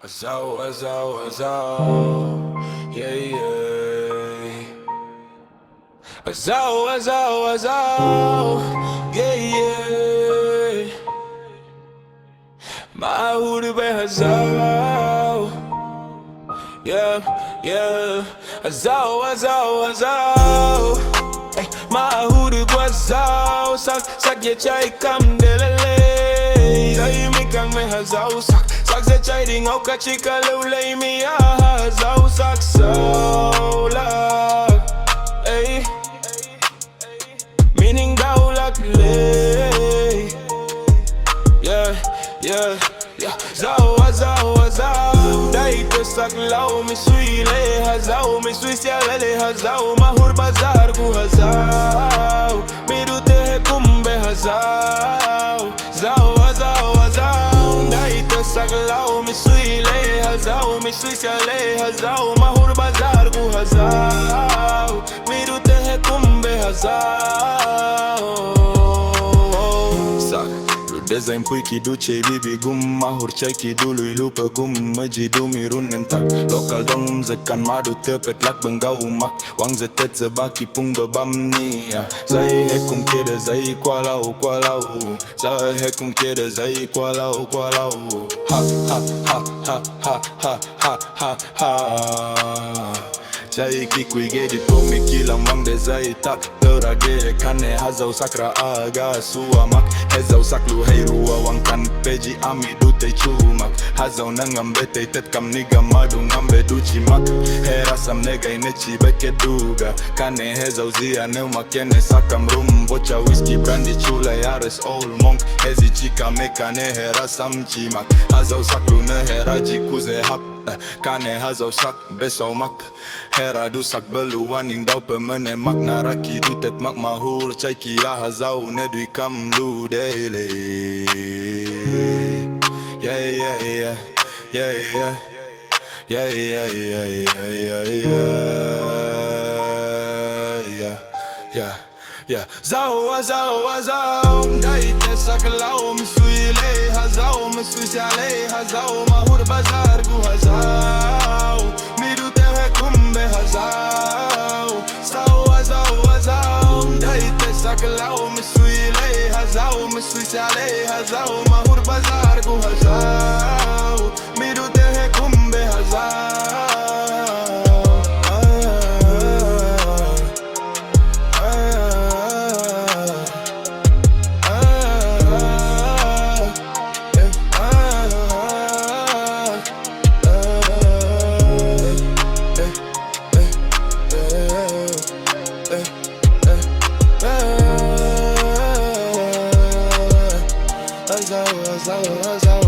Hazau, hazau, hazau, yeah, yeah. Hazau, hazau, hazau, yeah, yeah. Mahur be hazau, yeah, yeah. Hazau, hazau, hazau, Mahur be hazau. Sak ye chai kam delele, zai mi kang me hazau sak. Sak ze chai ding au ka chika lulay mi hazau sak sau lak, ay. Meaning daw lak lay, yeah, yeah, yeah. Zau, hazau, hazau, dai te sak lau mi sui le hazau, mi sui sia le hazau. Mahur bazar ku hazau, miru te he kumbe hazau. Zau, hazau, hazau, dai te sak lau mi sui le hazau, mi sui sia le hazau. Mahur bazar ku hazau, miru te he kumbe hazau. Design pui ki duce bibi gum Mahur cai ki dului lupa gum Maji dumi runen tak Lokal dong zekan madu tepet lak benggau mak Wang zetet zebaki pung bebam ni Zai hekum keda zai kualau kualau Zai hekum keda zai kualau kualau Ha ha ha ha ha ha ha ha ha. Cai ki kui gedi tomi kilang wang de zai tak Terage kane hazau sakra aga suamak Hazau saklu hei rua wang kan peji ami dute chumak Hazau nangam bete tet kam niga madu ngambe duchi mak Hera sam negai nechi beke duga Kane hazau zia neuma kene sakam rum Bocha whisky brandy chula yares old monk Hezi chika mekane hera sam chimak Hazau saklu ne hera jikuze hap Kane hazau sak besau mak Hera du sak beluan ing dau pemene mak Naraki du tet mak mahur Cai kia hazau ne dui kam lu dele. Yeah, yeah, yeah, yeah, yeah. Yeah, yeah, yeah, yeah, yeah, yeah, yeah, yeah. Zau, hazau, hazau, dai te sak lau mi sui le hazau, mi sui sia le hazau. Mahur bazar ku hazau, miru te he kumbe hazau. Zau, hazau, hazau, dai te sak lau mi sui le hazau, mi sui sia le hazau. Mahur bazar ku hazau, miru te he kumbe hazau. Hazau, hazau, hazau.